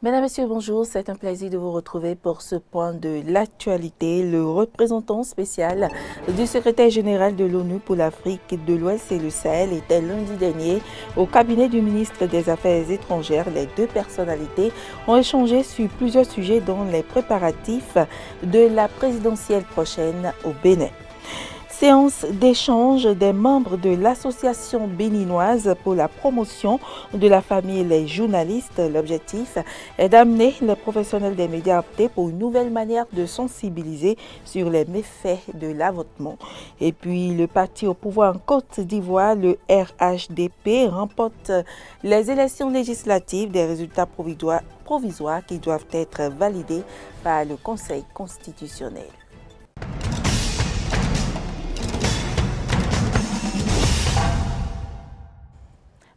Mesdames, Messieurs, bonjour. C'est un plaisir de vous retrouver pour ce point de l'actualité. Le représentant spécial du secrétaire général de l'ONU pour l'Afrique de l'Ouest et le Sahel était lundi dernier au cabinet du ministre des Affaires étrangères. Les deux personnalités ont échangé sur plusieurs sujets dont les préparatifs de la présidentielle prochaine au Bénin. Séance d'échange des membres de l'association béninoise pour la promotion de la famille et les journalistes. L'objectif est d'amener les professionnels des médias à opter pour une nouvelle manière de sensibiliser sur les méfaits de l'avortement. Et puis le parti au pouvoir en Côte d'Ivoire, le RHDP, remporte les élections législatives, des résultats provisoires qui doivent être validés par le Conseil constitutionnel.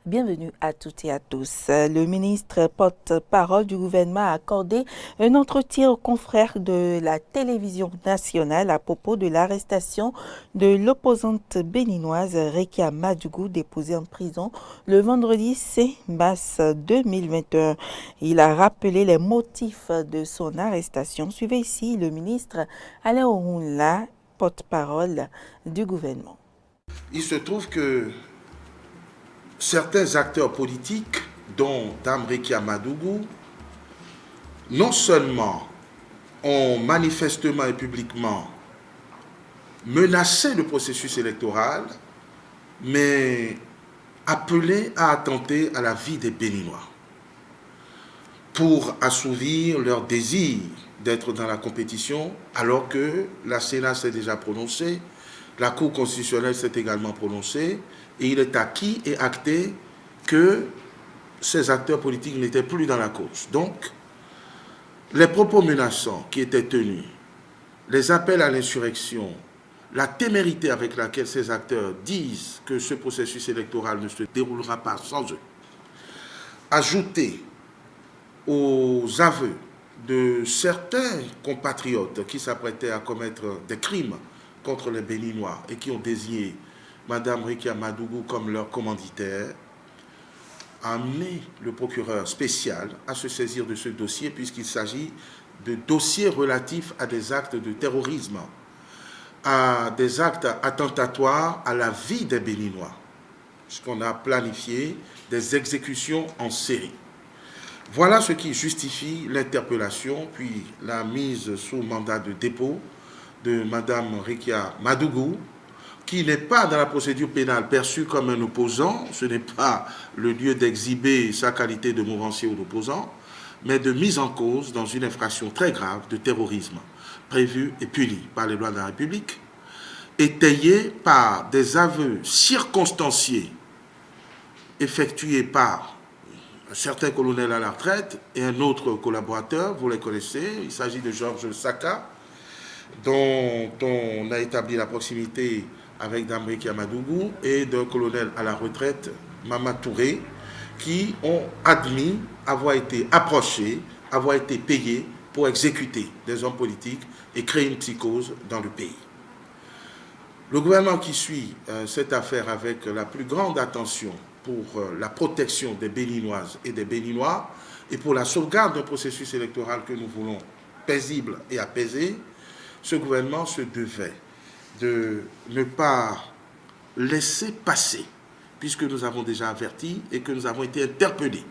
Bienvenue à toutes et à tous. Le ministre porte-parole du gouvernement a accordé un entretien aux confrères de la télévision nationale à propos de l'arrestation de l'opposante béninoise Rekia Madougou déposée en prison le vendredi 5 mars 2021. Il a rappelé les motifs de son arrestation. Suivez ici le ministre Alain Orunla, porte-parole du gouvernement. Il se trouve que certains acteurs politiques, dont Dame Rekia Madougou, non seulement ont manifestement et publiquement menacé le processus électoral, mais appelé à attenter à la vie des Béninois pour assouvir leur désir d'être dans la compétition, alors que la Sénat s'est déjà prononcée, la Cour constitutionnelle s'est également prononcée, et il est acquis et acté que ces acteurs politiques n'étaient plus dans la cause. Donc, les propos menaçants qui étaient tenus, les appels à l'insurrection, la témérité avec laquelle ces acteurs disent que ce processus électoral ne se déroulera pas sans eux, ajoutés aux aveux de certains compatriotes qui s'apprêtaient à commettre des crimes contre les Béninois et qui ont désigné Mme Rekia Madougou comme leur commanditaire, a amené le procureur spécial à se saisir de ce dossier puisqu'il s'agit de dossiers relatifs à des actes de terrorisme, à des actes attentatoires à la vie des Béninois, puisqu'on a planifié des exécutions en série. Voilà ce qui justifie l'interpellation puis la mise sous mandat de dépôt de Mme Rekia Madougou, qui n'est pas dans la procédure pénale perçue comme un opposant, ce n'est pas le lieu d'exhiber sa qualité de mouvancier ou d'opposant, mais de mise en cause dans une infraction très grave de terrorisme, prévue et punie par les lois de la République, étayée par des aveux circonstanciés effectués par un certain colonel à la retraite et un autre collaborateur, vous les connaissez, il s'agit de Georges Saka, dont on a établi la proximité avec Dame Rekia Madougou et d'un colonel à la retraite, Mama Touré, qui ont admis avoir été approchés, avoir été payés pour exécuter des hommes politiques et créer une psychose dans le pays. Le gouvernement qui suit cette affaire avec la plus grande attention pour la protection des Béninoises et des Béninois et pour la sauvegarde d'un processus électoral que nous voulons paisible et apaisé, ce gouvernement se devait de ne pas laisser passer, puisque nous avons déjà averti et que nous avons été interpellés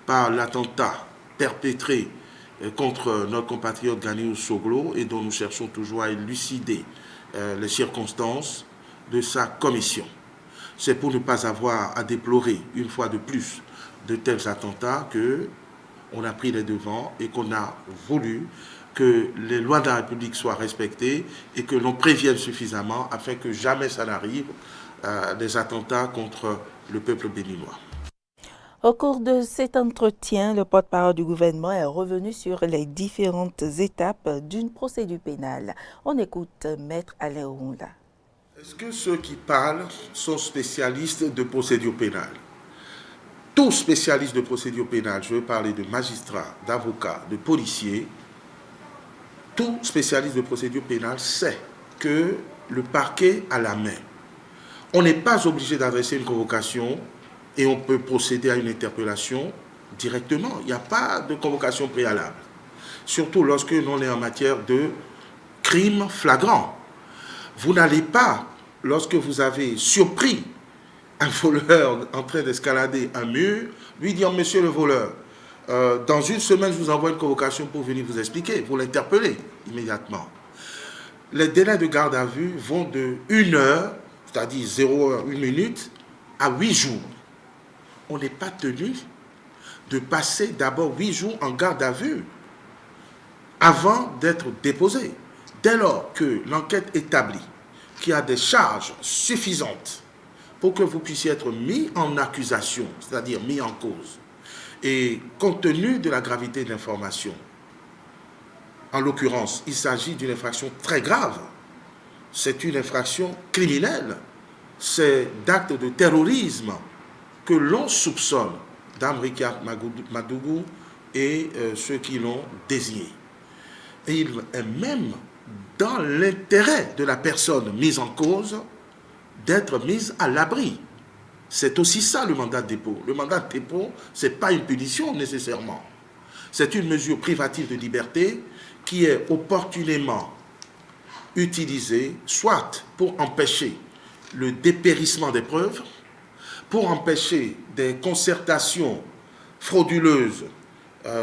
par l'attentat perpétré contre notre compatriote Ganiou Soglo et dont nous cherchons toujours à élucider les circonstances de sa commission. C'est pour ne pas avoir à déplorer une fois de plus de tels attentats qu'on a pris les devants et qu'on a voulu que les lois de la République soient respectées et que l'on prévienne suffisamment afin que jamais ça n'arrive des attentats contre le peuple béninois. Au cours de cet entretien, le porte-parole du gouvernement est revenu sur les différentes étapes d'une procédure pénale. On écoute Maître Alain Orunla. Est-ce que ceux qui parlent sont spécialistes de procédure pénale? Tous spécialistes de procédure pénale, je veux parler de magistrats, d'avocats, de policiers, tout spécialiste de procédure pénale sait que le parquet a la main. On n'est pas obligé d'adresser une convocation et on peut procéder à une interpellation directement. Il n'y a pas de convocation préalable. Surtout lorsque l'on est en matière de crime flagrant. Vous n'allez pas, lorsque vous avez surpris un voleur en train d'escalader un mur, lui dire « Monsieur le voleur, dans une semaine, je vous envoie une convocation pour venir vous expliquer. » Vous l'interpellez immédiatement. Les délais de garde à vue vont de 1 heure, c'est-à-dire 0 heure, 1 minute, à 8 jours. On n'est pas tenu de passer d'abord 8 jours en garde à vue avant d'être déposé. Dès lors que l'enquête établit qu'il y a des charges suffisantes pour que vous puissiez être mis en accusation, c'est-à-dire mis en cause, et compte tenu de la gravité de l'information, en l'occurrence, il s'agit d'une infraction très grave, c'est une infraction criminelle, c'est d'actes de terrorisme que l'on soupçonne d'Amrikia Madougou et ceux qui l'ont désigné. Et il est même dans l'intérêt de la personne mise en cause d'être mise à l'abri. C'est aussi ça le mandat de dépôt. Le mandat de dépôt, ce n'est pas une punition nécessairement. C'est une mesure privative de liberté qui est opportunément utilisée, soit pour empêcher le dépérissement des preuves, pour empêcher des concertations frauduleuses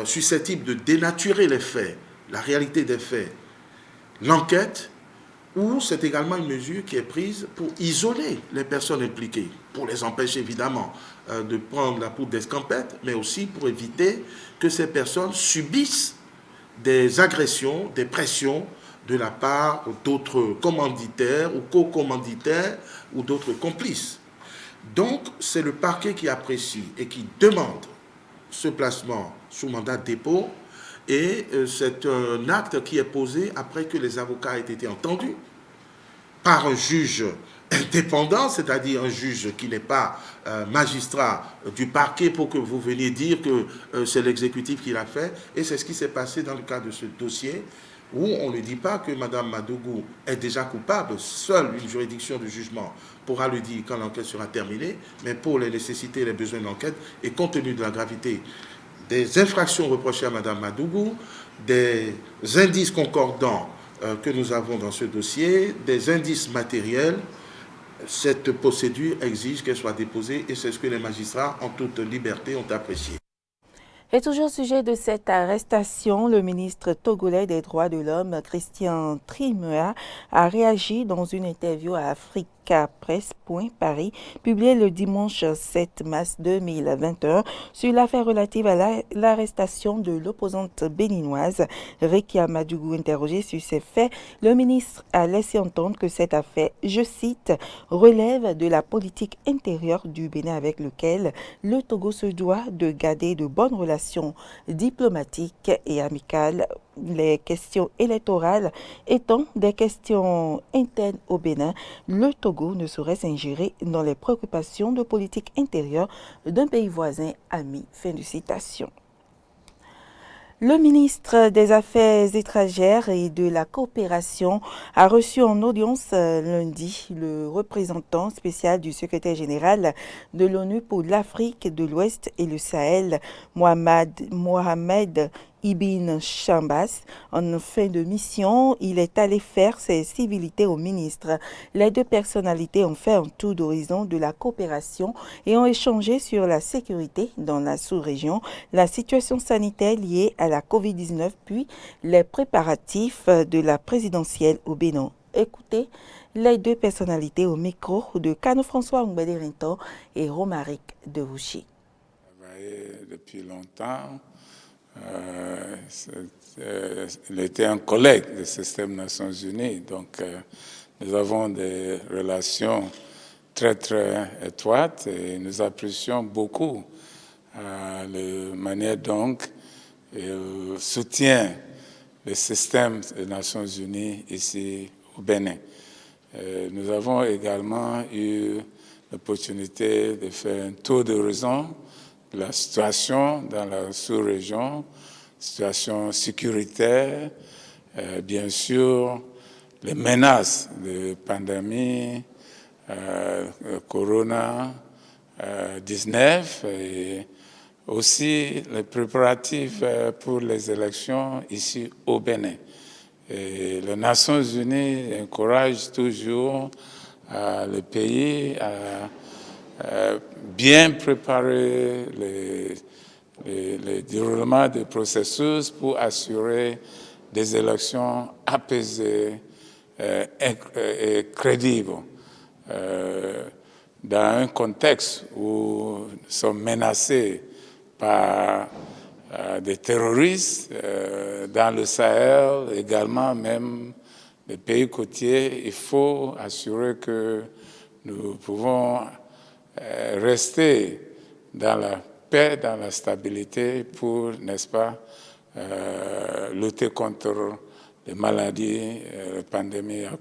susceptibles de dénaturer les faits, la réalité des faits, l'enquête, ou c'est également une mesure qui est prise pour isoler les personnes impliquées, pour les empêcher évidemment de prendre la poudre d'escampette, mais aussi pour éviter que ces personnes subissent des agressions, des pressions de la part d'autres commanditaires ou co-commanditaires ou d'autres complices. Donc, c'est le parquet qui apprécie et qui demande ce placement sous mandat de dépôt. Et c'est un acte qui est posé après que les avocats aient été entendus par un juge indépendant, c'est-à-dire un juge qui n'est pas magistrat du parquet pour que vous veniez dire que c'est l'exécutif qui l'a fait. Et c'est ce qui s'est passé dans le cas de ce dossier où on ne dit pas que Mme Madougou est déjà coupable. Seule une juridiction de jugement pourra le dire quand l'enquête sera terminée, mais pour les nécessités et les besoins de l'enquête, et compte tenu de la gravité des infractions reprochées à Mme Madougou, des indices concordants que nous avons dans ce dossier, des indices matériels, cette procédure exige qu'elle soit déposée et c'est ce que les magistrats en toute liberté ont apprécié. Et toujours au sujet de cette arrestation, le ministre togolais des droits de l'homme, Christian Trimea, a réagi dans une interview à Africa Presse.Paris, publiée le dimanche 7 mars 2021, sur l'affaire relative à l'arrestation de l'opposante béninoise Rekia Madougou. Interrogé sur ces faits, le ministre a laissé entendre que cette affaire, je cite, relève de la politique intérieure du Bénin avec lequel le Togo se doit de garder de bonnes relations diplomatiques et amicales, les questions électorales étant des questions internes au Bénin. Le Togo ne saurait s'ingérer dans les préoccupations de politique intérieure d'un pays voisin ami. Fin de citation. Le ministre des Affaires étrangères et de la coopération a reçu en audience lundi le représentant spécial du secrétaire général de l'ONU pour l'Afrique de l'Ouest et le Sahel, Mohamed Ibn Chambas. En fin de mission, il est allé faire ses civilités au ministre. Les deux personnalités ont fait un tour d'horizon de la coopération et ont échangé sur la sécurité dans la sous-région, la situation sanitaire liée à la COVID-19, puis les préparatifs de la présidentielle au Bénin. Écoutez les deux personnalités au micro de Kano François Ngbele-Rinto et Romaric Derouchy. Depuis longtemps. Il était un collègue du système des Nations Unies, donc nous avons des relations très très étroites et nous apprécions beaucoup la manière dont il soutient le système des Nations Unies ici au Bénin. Nous avons également eu l'opportunité de faire un tour d'horizon de la situation dans la sous-région, situation sécuritaire, bien sûr, les menaces de pandémie, Corona 19 et aussi les préparatifs pour les élections ici au Bénin. Et les Nations Unies encouragent toujours le pays à bien préparer le déroulement des processus pour assurer des élections apaisées et crédibles. Dans un contexte où nous sommes menacés par des terroristes dans le Sahel, également même les pays côtiers, il faut assurer que nous pouvons rester dans la paix, dans la stabilité pour, n'est-ce pas, lutter contre les maladies, la pandémie à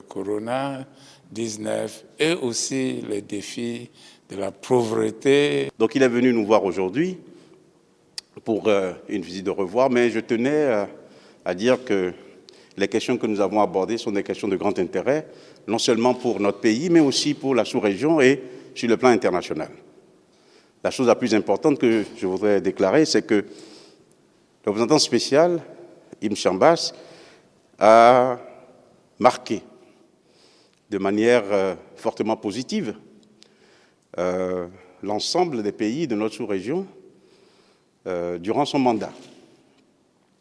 Corona-19 et aussi les défis de la pauvreté. Donc il est venu nous voir aujourd'hui pour une visite de revoir, mais je tenais à dire que les questions que nous avons abordées sont des questions de grand intérêt, non seulement pour notre pays, mais aussi pour la sous-région et sur le plan international. La chose la plus importante que je voudrais déclarer, c'est que le représentant spécial, Ibn Chambas, a marqué de manière fortement positive l'ensemble des pays de notre sous-région durant son mandat.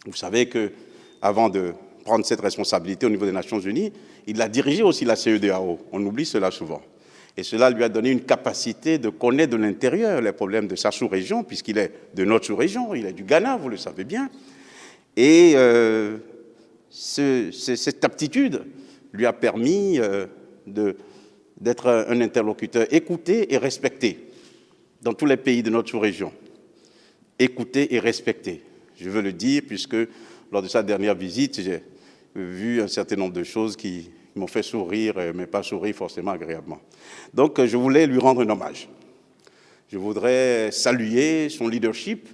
Vous savez qu'avant de prendre cette responsabilité au niveau des Nations Unies, il a dirigé aussi la CEDEAO. On oublie cela souvent. Et cela lui a donné une capacité de connaître de l'intérieur les problèmes de sa sous-région, puisqu'il est de notre sous-région, il est du Ghana, vous le savez bien. Et cette aptitude lui a permis d'être un interlocuteur écouté et respecté dans tous les pays de notre sous-région. Écouté et respecté. Je veux le dire, puisque lors de sa dernière visite, j'ai vu un certain nombre de choses qui m'ont fait sourire, mais pas sourire forcément agréablement. Donc, je voulais lui rendre un hommage. Je voudrais saluer son leadership,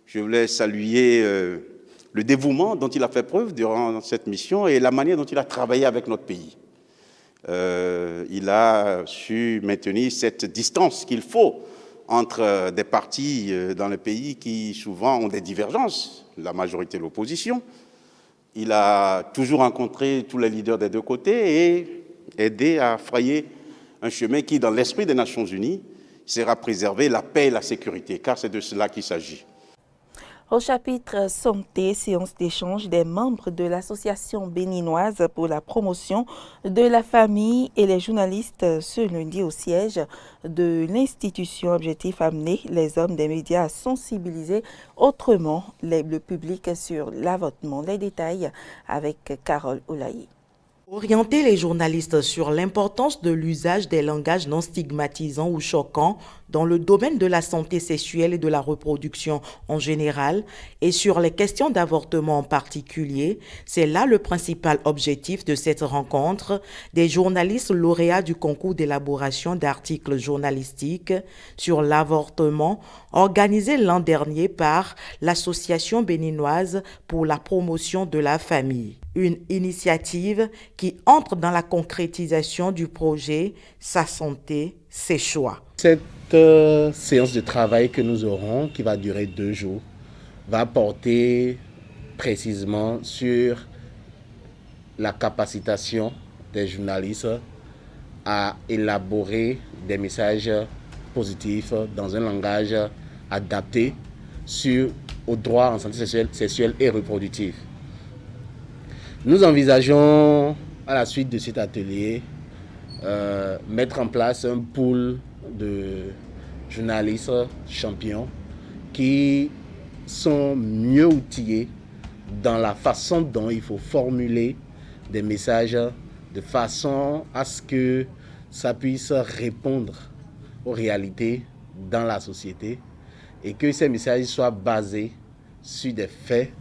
je voulais saluer le dévouement dont il a fait preuve durant cette mission et la manière dont il a travaillé avec notre pays. Il a su maintenir cette distance qu'il faut entre des partis dans le pays qui souvent ont des divergences, la majorité et l'opposition. Il a toujours rencontré tous les leaders des deux côtés et aidé à frayer un chemin qui, dans l'esprit des Nations Unies, sera préserver la paix et la sécurité, car c'est de cela qu'il s'agit. Au chapitre santé, séance d'échange des membres de l'association béninoise pour la promotion de la famille et les journalistes ce lundi au siège de l'institution. Objectif amener les hommes des médias à sensibiliser autrement le public sur l'avortement. Les détails avec Carole Oulaï. Orienter les journalistes sur l'importance de l'usage des langages non stigmatisants ou choquants dans le domaine de la santé sexuelle et de la reproduction en général et sur les questions d'avortement en particulier, c'est là le principal objectif de cette rencontre des journalistes lauréats du concours d'élaboration d'articles journalistiques sur l'avortement organisé l'an dernier par l'Association béninoise pour la promotion de la famille. Une initiative qui entre dans la concrétisation du projet « Sa santé, ses choix ». Cette séance de travail que nous aurons, qui va durer 2 jours, va porter précisément sur la capacitation des journalistes à élaborer des messages positifs dans un langage adapté aux droits en santé sexuelle et reproductive. Nous envisageons, à la suite de cet atelier, mettre en place un pool de journalistes champions qui sont mieux outillés dans la façon dont il faut formuler des messages de façon à ce que ça puisse répondre aux réalités dans la société et que ces messages soient basés sur des faits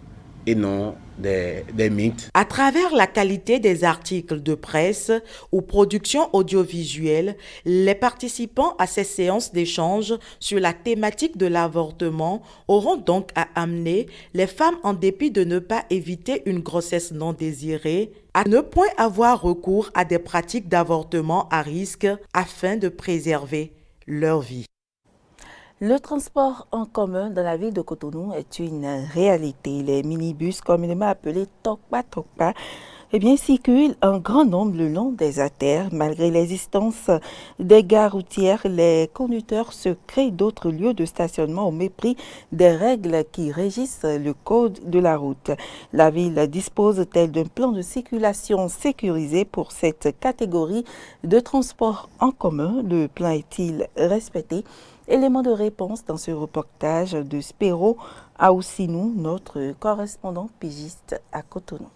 et non des mythes. À travers la qualité des articles de presse ou productions audiovisuelles, les participants à ces séances d'échange sur la thématique de l'avortement auront donc à amener les femmes, en dépit de ne pas éviter une grossesse non désirée, à ne point avoir recours à des pratiques d'avortement à risque afin de préserver leur vie. Le transport en commun dans la ville de Cotonou est une réalité. Les minibus, communément appelés Tokpa, circulent en grand nombre le long des artères. Malgré l'existence des gares routières, les conducteurs se créent d'autres lieux de stationnement au mépris des règles qui régissent le code de la route. La ville dispose-t-elle d'un plan de circulation sécurisé pour cette catégorie de transport en commun? Le plan est-il respecté? Élément de réponse dans ce reportage de Spéro Aoussinou, notre correspondant pigiste à Cotonou.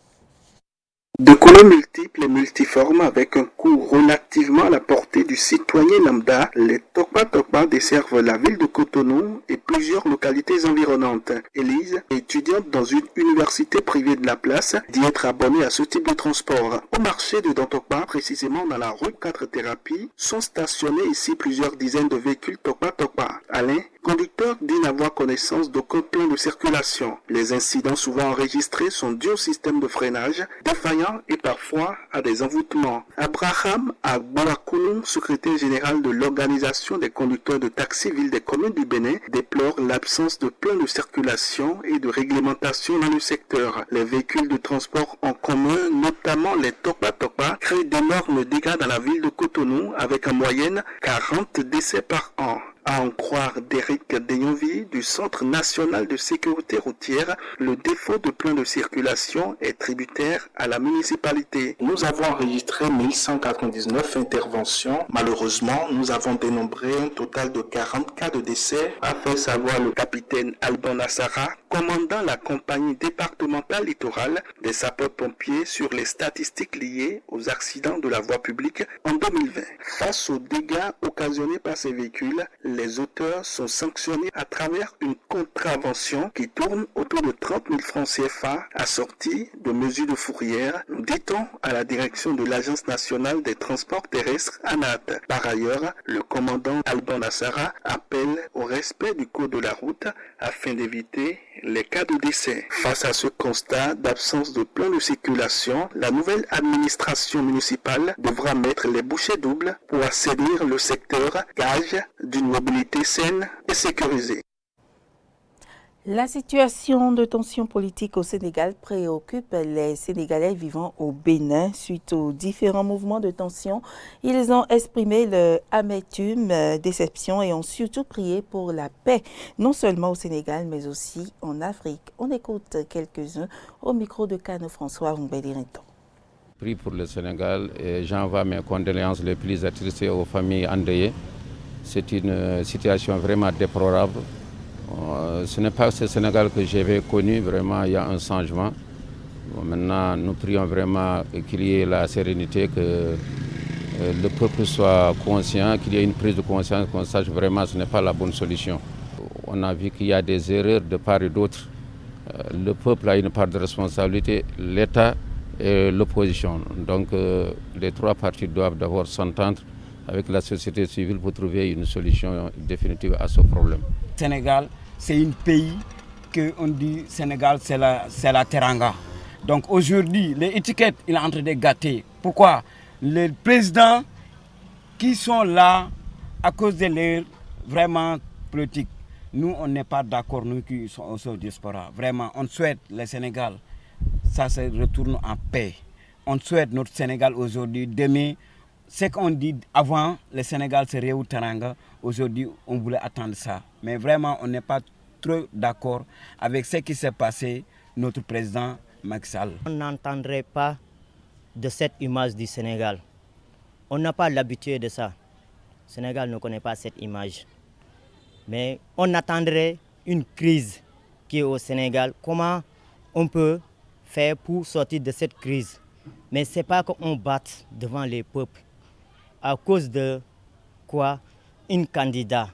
De couleurs multiples et multiformes avec un coût relativement à la portée du citoyen lambda, les Tokpa desservent la ville de Cotonou et plusieurs localités environnantes. Élise, étudiante dans une université privée de la place, dit être abonnée à ce type de transport. Au marché de Tokpa, précisément dans la rue 4 Thérapie, sont stationnés ici plusieurs dizaines de véhicules Tokpa. Alain, conducteur, dit n'avoir connaissance d'aucun plan de circulation. Les incidents souvent enregistrés sont dus au système de freinage, défaillant et parfois à des envoûtements. Abraham Agboakounou, secrétaire général de l'Organisation des conducteurs de taxi ville des communes du Bénin, déplore l'absence de plan de circulation et de réglementation dans le secteur. Les véhicules de transport en commun, notamment les Tokpa, créent d'énormes dégâts dans la ville de Cotonou avec en moyenne 40 décès par an. À en croire d'Éric Deyonvi du Centre national de sécurité routière, le défaut de plan de circulation est tributaire à la municipalité. Nous avons enregistré 1199 interventions. Malheureusement, nous avons dénombré un total de 40 cas de décès, a fait savoir le capitaine Alban Nassara, commandant la compagnie départementale littorale des sapeurs-pompiers sur les statistiques liées aux accidents de la voie publique en 2020. Face aux dégâts occasionnés par ces véhicules, les auteurs sont sanctionnés à travers une contravention qui tourne autour de 30 000 francs CFA assortie de mesures de fourrière, dit-on à la direction de l'Agence nationale des transports terrestres ANAT. Par ailleurs, le commandant Alban Nassara appelle au respect du code de la route afin d'éviter les cas de décès. Face à ce constat d'absence de plan de circulation, la nouvelle administration municipale devra mettre les bouchées doubles pour assainir le secteur, gage d'une mobilité saine et sécurisée. La situation de tension politique au Sénégal préoccupe les Sénégalais vivant au Bénin. Suite aux différents mouvements de tension, ils ont exprimé leur amertume, déception et ont surtout prié pour la paix, non seulement au Sénégal, mais aussi en Afrique. On écoute quelques-uns au micro de Kano François Rumbélirinton. Prie pour le Sénégal et j'envoie mes condoléances les plus attristées aux familles endeuillées. C'est une situation vraiment déplorable. Ce n'est pas ce Sénégal que j'avais connu, vraiment il y a un changement. Maintenant nous prions vraiment qu'il y ait la sérénité, que le peuple soit conscient, qu'il y ait une prise de conscience, qu'on sache vraiment que ce n'est pas la bonne solution. On a vu qu'il y a des erreurs de part et d'autre. Le peuple a une part de responsabilité, l'État et l'opposition. Donc les trois parties doivent d'abord s'entendre avec la société civile pour trouver une solution définitive à ce problème. Sénégal, c'est un pays qu'on dit Sénégal, c'est la teranga. Donc aujourd'hui, les étiquettes, il est en train de gâter. Pourquoi? Les présidents qui sont là à cause de leur vraiment politique. Nous, on n'est pas d'accord, nous qui sommes au diaspora. Vraiment, on souhaite le Sénégal, ça se retourne en paix. On souhaite notre Sénégal aujourd'hui, demain. Ce qu'on dit avant, le Sénégal serait au teranga. Aujourd'hui, on voulait attendre ça. Mais vraiment, on n'est pas trop d'accord avec ce qui s'est passé, notre président Macky Sall. On n'entendrait pas de cette image du Sénégal. On n'a pas l'habitude de ça. Le Sénégal ne connaît pas cette image. Mais on attendrait une crise qui est au Sénégal. Comment on peut faire pour sortir de cette crise? Mais ce n'est pas qu'on batte devant les peuples. À cause de quoi? Un candidat.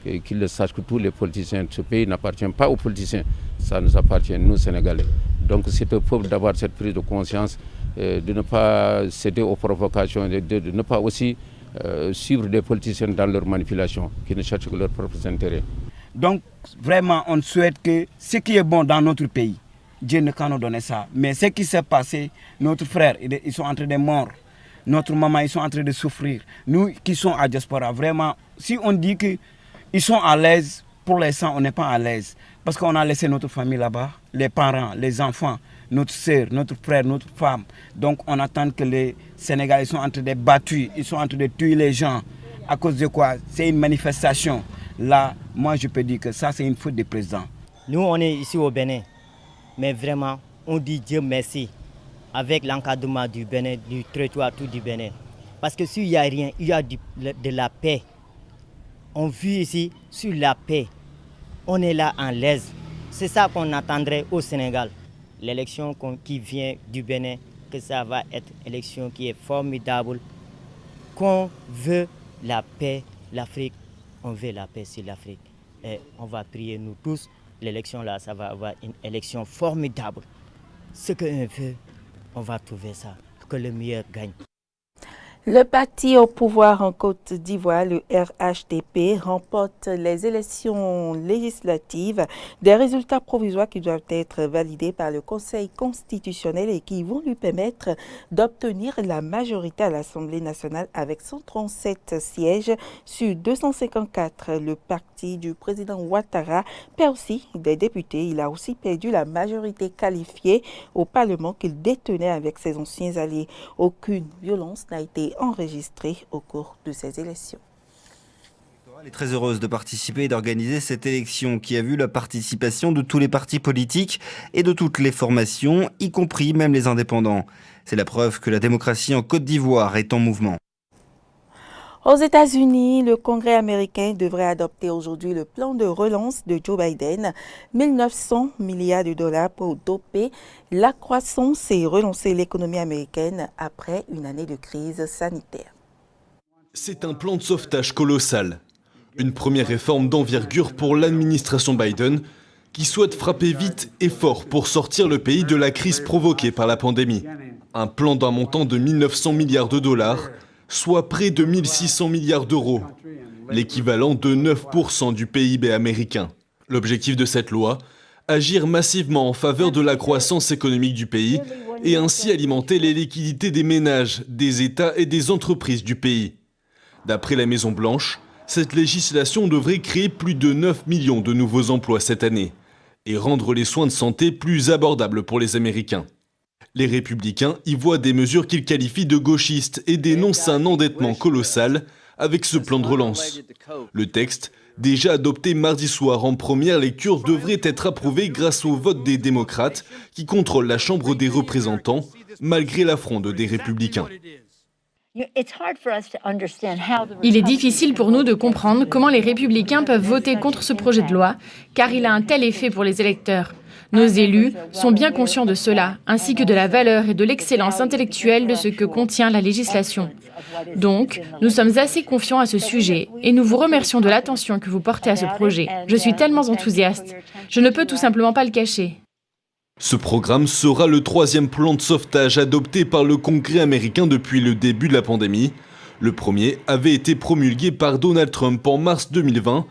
Qu'ils le sachent que tous les politiciens de ce pays n'appartiennent pas aux politiciens, ça nous appartient, nous Sénégalais. Donc c'est au peuple d'avoir cette prise de conscience, de ne pas céder aux provocations, de ne pas aussi suivre des politiciens dans leurs manipulations, qui ne cherchent que leurs propres intérêts. Donc vraiment on souhaite que ce qui est bon dans notre pays, Dieu ne peut nous donner ça. Mais ce qui s'est passé, notre frère, ils sont en train de mourir. Notre maman, ils sont en train de souffrir. Nous qui sommes à diaspora, vraiment, si on dit qu'ils sont à l'aise, pour l'instant, on n'est pas à l'aise. Parce qu'on a laissé notre famille là-bas, les parents, les enfants, notre sœur, notre frère, notre femme. Donc on attend que les Sénégalais sont en train de battre, ils sont en train de tuer les gens. À cause de quoi? C'est une manifestation. Là, moi je peux dire que ça c'est une faute du président. Nous on est ici au Bénin, mais vraiment on dit Dieu merci avec l'encadrement du Bénin, du territoire tout du Bénin. Parce que s'il n'y a rien, il y a de la paix. On vit ici sur la paix. On est là en l'aise. C'est ça qu'on attendrait au Sénégal. L'élection qui vient du Bénin, que ça va être une élection qui est formidable. Qu'on veut la paix, l'Afrique, on veut la paix sur l'Afrique. Et on va prier nous tous. L'élection là, ça va avoir une élection formidable. Ce qu'on veut, on va trouver ça. Que le meilleur gagne. Le parti au pouvoir en Côte d'Ivoire, le RHDP, remporte les élections législatives, des résultats provisoires qui doivent être validés par le Conseil constitutionnel et qui vont lui permettre d'obtenir la majorité à l'Assemblée nationale avec 137 sièges sur 254. Le parti du président Ouattara perd aussi des députés. Il a aussi perdu la majorité qualifiée au Parlement qu'il détenait avec ses anciens alliés. Aucune violence n'a été enregistrée au cours de ces élections. Elle est très heureuse de participer et d'organiser cette élection qui a vu la participation de tous les partis politiques et de toutes les formations, y compris même les indépendants. C'est la preuve que la démocratie en Côte d'Ivoire est en mouvement. Aux États-Unis, le Congrès américain devrait adopter aujourd'hui le plan de relance de Joe Biden, 1 900 milliards de dollars pour doper la croissance et relancer l'économie américaine après une année de crise sanitaire. C'est un plan de sauvetage colossal. Une première réforme d'envergure pour l'administration Biden qui souhaite frapper vite et fort pour sortir le pays de la crise provoquée par la pandémie. Un plan d'un montant de 1 900 milliards de dollars, soit près de 1 600 milliards d'euros, l'équivalent de 9% du PIB américain. L'objectif de cette loi, agir massivement en faveur de la croissance économique du pays et ainsi alimenter les liquidités des ménages, des États et des entreprises du pays. D'après la Maison-Blanche, cette législation devrait créer plus de 9 millions de nouveaux emplois cette année et rendre les soins de santé plus abordables pour les Américains. Les Républicains y voient des mesures qu'ils qualifient de gauchistes et dénoncent un endettement colossal avec ce plan de relance. Le texte, déjà adopté mardi soir en première lecture, devrait être approuvé grâce au vote des démocrates qui contrôlent la Chambre des représentants, malgré la fronde des Républicains. Il est difficile pour nous de comprendre comment les Républicains peuvent voter contre ce projet de loi, car il a un tel effet pour les électeurs. Nos élus sont bien conscients de cela, ainsi que de la valeur et de l'excellence intellectuelle de ce que contient la législation. Donc, nous sommes assez confiants à ce sujet et nous vous remercions de l'attention que vous portez à ce projet. Je suis tellement enthousiaste. Je ne peux tout simplement pas le cacher. Ce programme sera le 3e plan de sauvetage adopté par le Congrès américain depuis le début de la pandémie. Le premier avait été promulgué par Donald Trump en mars 2020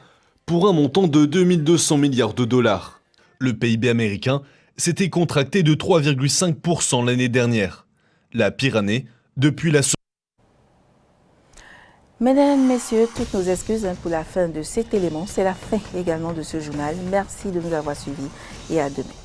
pour un montant de 2 200 milliards de dollars. Le PIB américain s'était contracté de 3,5% l'année dernière, la pire année depuis la... Mesdames, Messieurs, toutes nos excuses pour la fin de cet élément. C'est la fin également de ce journal. Merci de nous avoir suivis et à demain.